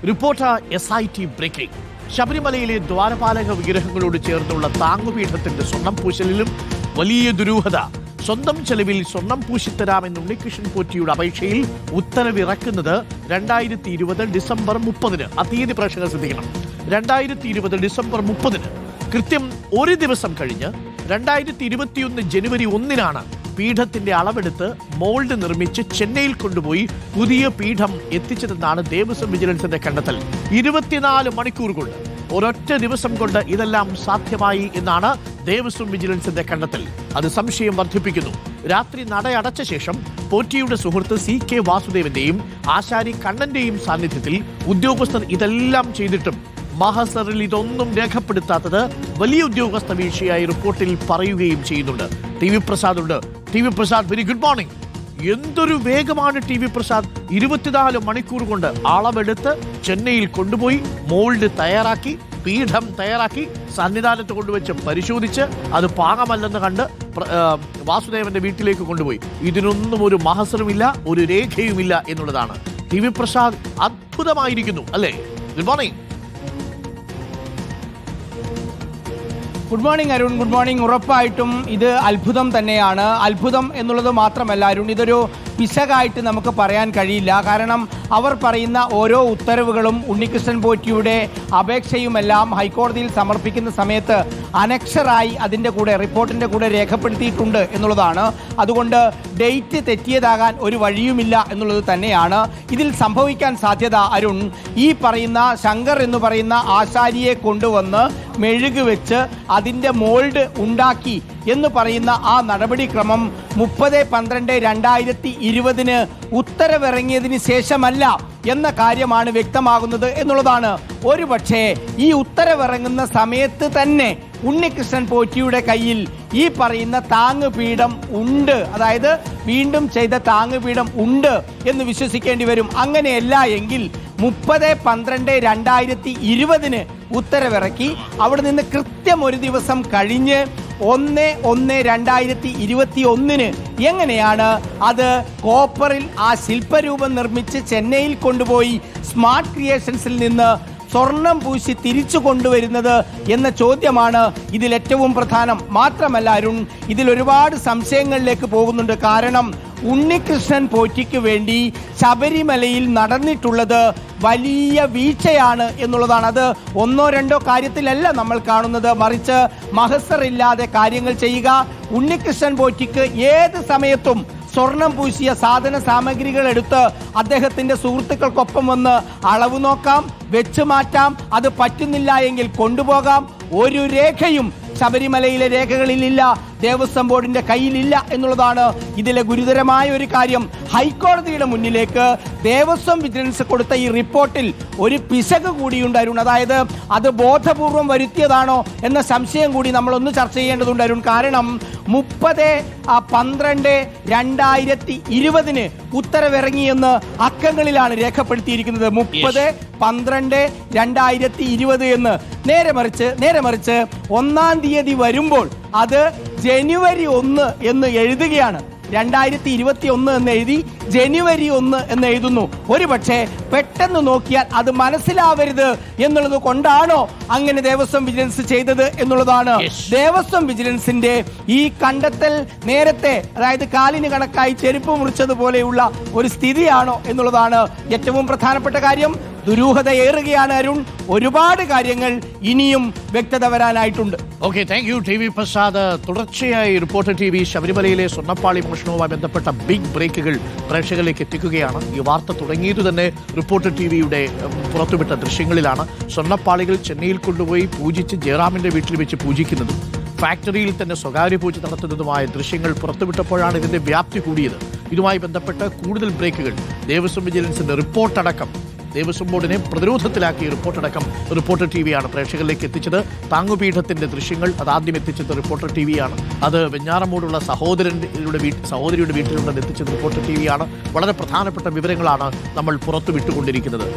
Reporter SIT breaking. ശബരിമലയിലെ ദ്വാരപാലക വിഗ്രഹങ്ങളോട് ചേർന്നുള്ള താങ്ങുപീഠത്തിന്റെ സ്വർണം പൂശലിലും വലിയ ദുരൂഹത. സ്വന്തം ചെലവിൽ സ്വർണം പൂശിത്തരാമെന്ന് ഉണ്ണികൃഷ്ണൻ പോറ്റിയുടെ അപേക്ഷയിൽ ഉത്തരവിറക്കുന്നത് 2020 ഡിസംബർ 30-ന്. ആ തീയതി പ്രേക്ഷകർ ശ്രദ്ധിക്കണം. 2020 ഡിസംബർ 30-ന്, കൃത്യം ഒരു ദിവസം കഴിഞ്ഞ് 2021 ജനുവരി 1-നാണ് പീഠത്തിന്റെ അളവെടുത്ത് മോൾഡ് നിർമ്മിച്ച് ചെന്നൈയിൽ കൊണ്ടുപോയി പുതിയ പീഠം എത്തിച്ചതെന്നാണ് ദേവസ്വം വിജിലൻസിന്റെ കണ്ടെത്തൽ. 24 മണിക്കൂർ കൊണ്ട്, ഒരൊറ്റ ദിവസം കൊണ്ട് ഇതെല്ലാം സാധ്യമായി എന്നാണ് ദേവസ്വം വിജിലൻസിന്റെ കണ്ടെത്തൽ. അത് സംശയം വർദ്ധിപ്പിക്കുന്നു. രാത്രി നടയടച്ച ശേഷം പോറ്റിയുടെ സുഹൃത്ത് CK വാസുദേവന്റെയും ആശാരി കണ്ണന്റെയും സാന്നിധ്യത്തിൽ ഉദ്യോഗസ്ഥർ ഇതെല്ലാം ചെയ്തിട്ടും മഹസറിൽ ഇതൊന്നും രേഖപ്പെടുത്താത്തത് വലിയ ഉദ്യോഗസ്ഥ വീഴ്ചയായി റിപ്പോർട്ടിൽ പറയുകയും ചെയ്യുന്നുണ്ട്. TV പ്രസാദ് ഉണ്ട്. TV Prasad, very good morning. എന്തൊരു വേഗമാണ് TV പ്രസാദ്. 24 മണിക്കൂർ കൊണ്ട് അളവെടുത്ത് ചെന്നൈയിൽ കൊണ്ടുപോയി മോൾഡ് തയ്യാറാക്കി, പീഠം തയ്യാറാക്കി, സന്നിധാനത്ത് കൊണ്ടുവച്ച് പരിശോധിച്ച് അത് പാകമല്ലെന്ന് കണ്ട് വാസുദേവന്റെ വീട്ടിലേക്ക് കൊണ്ടുപോയി. ഇതിനൊന്നും ഒരു മഹസറുമില്ല, ഒരു രേഖയുമില്ല എന്നുള്ളതാണ്. TV പ്രസാദ് അത്ഭുതമായിരിക്കുന്നു അല്ലേ? Good morning. Good morning Arun. Good morning. ഉറപ്പായിട്ടും ഇത് അത്ഭുതം തന്നെയാണ്. അത്ഭുതം എന്നുള്ളത് മാത്രമല്ല അരുൺ, ഇതൊരു പിശകായിട്ട് നമുക്ക് പറയാൻ കഴിയില്ല. കാരണം അവർ പറയുന്ന ഓരോ ഉത്തരവുകളും ഉണ്ണികൃഷ്ണൻ പോറ്റിയുടെ അപേക്ഷയുമെല്ലാം ഹൈക്കോടതിയിൽ സമർപ്പിക്കുന്ന സമയത്ത് അനക്ഷറായി അതിൻ്റെ കൂടെ, റിപ്പോർട്ടിൻ്റെ കൂടെ രേഖപ്പെടുത്തിയിട്ടുണ്ട് എന്നുള്ളതാണ്. അതുകൊണ്ട് ഡേറ്റ് തെറ്റിയതാകാൻ ഒരു വഴിയുമില്ല എന്നുള്ളത് തന്നെയാണ് ഇതിൽ സംഭവിക്കാൻ സാധ്യത. അരുൺ, ഈ പറയുന്ന ശങ്കർ എന്ന് പറയുന്ന ആശാരിയെ കൊണ്ടുവന്ന് മെഴുക് വെച്ച് അതിൻ്റെ മോൾഡ് ഉണ്ടാക്കി എന്ന് പറയുന്ന ആ നടപടിക്രമം 30/12/2020 ഉത്തരവിറങ്ങിയതിന് ശേഷമല്ല എന്ന കാര്യമാണ് വ്യക്തമാകുന്നത് എന്നുള്ളതാണ്. ഒരുപക്ഷേ ഈ ഉത്തരവിറങ്ങുന്ന സമയത്ത് തന്നെ ഉണ്ണികൃഷ്ണൻ പോറ്റിയുടെ കയ്യിൽ ഈ പറയുന്ന താങ്ങുപീഠം ഉണ്ട്, അതായത് വീണ്ടും ചെയ്ത താങ്ങുപീഠം ഉണ്ട് എന്ന് വിശ്വസിക്കേണ്ടി വരും. അങ്ങനെയല്ല എങ്കിൽ 30/12/2020 ഉത്തരവിറക്കി അവിടെ നിന്ന് കൃത്യം ഒരു ദിവസം കഴിഞ്ഞ് 1/1/2021 എങ്ങനെയാണ് അത് കോപ്പറിൽ ആ ശില്പരൂപം നിർമ്മിച്ച് ചെന്നൈയിൽ കൊണ്ടുപോയി സ്മാർട്ട് ക്രിയേഷൻസിൽ നിന്ന് സ്വർണം പൂശി തിരിച്ചു കൊണ്ടുവരുന്നത് എന്ന ചോദ്യമാണ് ഇതിൽ ഏറ്റവും പ്രധാനം. മാത്രമല്ല അരുൺ, ഇതിൽ ഒരുപാട് സംശയങ്ങളിലേക്ക് പോകുന്നുണ്ട്. കാരണം ഉണ്ണികൃഷ്ണൻ പോറ്റിക്ക് വേണ്ടി ശബരിമലയിൽ നടന്നിട്ടുള്ളത് വലിയ വീഴ്ചയാണ് എന്നുള്ളതാണ്. അത് ഒന്നോ രണ്ടോ കാര്യത്തിലല്ല നമ്മൾ കാണുന്നത്, മറിച്ച് മഹസറില്ലാതെ കാര്യങ്ങൾ ചെയ്യുക. ഉണ്ണികൃഷ്ണൻ പോറ്റിക്ക് ഏത് സമയത്തും സ്വർണം പൂശിയ സാധന സാമഗ്രികൾ എടുത്ത് അദ്ദേഹത്തിന്റെ സുഹൃത്തുക്കൾക്കൊപ്പം വന്ന് അളവ് നോക്കാം, വെച്ച് മാറ്റാം. അത് പറ്റുന്നില്ല എങ്കിൽ കൊണ്ടുപോകാം. ഒരു രേഖയും ശബരിമലയിലെ രേഖകളിലില്ല, ദേവസ്വം ബോർഡിന്റെ കയ്യിലില്ല എന്നുള്ളതാണ് ഇതിലെ ഗുരുതരമായ ഒരു കാര്യം. ഹൈക്കോടതിയുടെ മുന്നിലേക്ക് ദേവസ്വം വിജിലൻസ് കൊടുത്ത ഈ റിപ്പോർട്ടിൽ ഒരു പിശക് കൂടിയുണ്ട് അരുൺ. അതായത് അത് ബോധപൂർവം വരുത്തിയതാണോ എന്ന സംശയം കൂടി നമ്മളൊന്ന് ചർച്ച ചെയ്യേണ്ടതുണ്ട് അരുൺ. കാരണം 30/12/2020 ഉത്തരവിറങ്ങിയെന്ന് അക്കങ്ങളിലാണ് രേഖപ്പെടുത്തിയിരിക്കുന്നത്. 30/12/2020 എന്ന്. നേരെ മറിച്ച് 1-ാം തീയതി വരുമ്പോൾ അത് ജനുവരി 1 എന്ന് എഴുതുകയാണ്. 2021 എന്ന് എഴുതി ജനുവരി 1 എന്ന് എഴുതുന്നു. ഒരു പക്ഷേ പെട്ടെന്ന് നോക്കിയാൽ അത് മനസ്സിലാവരുത് എന്നുള്ളത് കൊണ്ടാണോ അങ്ങനെ ദേവസ്വം വിജിലൻസ് ചെയ്തത് എന്നുള്ളതാണ്. ദേവസ്വം വിജിലൻസിന്റെ ഈ കണ്ടെത്തൽ നേരത്തെ, അതായത് കാലിന് കണക്കായി ചെരുപ്പ് മുറിച്ചതുപോലെയുള്ള ഒരു സ്ഥിതിയാണോ എന്നുള്ളതാണ് ഏറ്റവും പ്രധാനപ്പെട്ട കാര്യം. ദുരൂഹതയേറുകയാണ് അരുൺ. ഒരുപാട് കാര്യങ്ങൾ ഇനിയും വ്യക്തത വരാനായിട്ടുണ്ട്. Okay, thank you TV Prasad. തുടർച്ചയായി റിപ്പോർട്ടർ TV ശബരിമലയിലെ സ്വർണ്ണപ്പാളി മോഷണവുമായി ബന്ധപ്പെട്ട ബിഗ് ബ്രേക്കുകൾ പ്രേക്ഷകരിലേക്ക് എത്തിക്കുകയാണ്. ഈ വാർത്ത തുടങ്ങിയത് തന്നെ റിപ്പോർട്ടർ TVയുടെ പുറത്തുവിട്ട ദൃശ്യങ്ങളിലാണ്. സ്വർണ്ണപ്പാളികൾ ചെന്നൈയിൽ കൊണ്ടുപോയി പൂജിച്ച് ജയറാമിന്റെ വീട്ടിൽ വെച്ച് പൂജിക്കുന്നതും ഫാക്ടറിയിൽ തന്നെ സ്വകാര്യ പൂജ നടത്തുന്നതുമായ ദൃശ്യങ്ങൾ പുറത്തുവിട്ടപ്പോഴാണ് ഇതിന്റെ വ്യാപ്തി കൂടിയത്. ഇതുമായി ബന്ധപ്പെട്ട് കൂടുതൽ ബ്രേക്കുകൾ, ദേവസ്വം വിജിലൻസിന്റെ റിപ്പോർട്ടടക്കം, ദേവസ്വം ബോർഡിനെ പ്രതിരോധത്തിലാക്കിയ റിപ്പോർട്ടടക്കം റിപ്പോർട്ടർ TVയാണ് പ്രേക്ഷകരിലേക്ക് എത്തിച്ചത്. താങ്ങുപീഠത്തിന്റെ ദൃശ്യങ്ങൾ അതാദ്യം എത്തിച്ചത് റിപ്പോർട്ടർ TVയാണ്. അത് വെഞ്ഞാറമൂടുള്ള സഹോദരിയുടെ വീട്ടിലുണ്ടെന്ന് എത്തിച്ചത് റിപ്പോർട്ടർ TVയാണ്. വളരെ പ്രധാനപ്പെട്ട വിവരങ്ങളാണ് നമ്മൾ പുറത്തുവിട്ടുകൊണ്ടിരിക്കുന്നത്.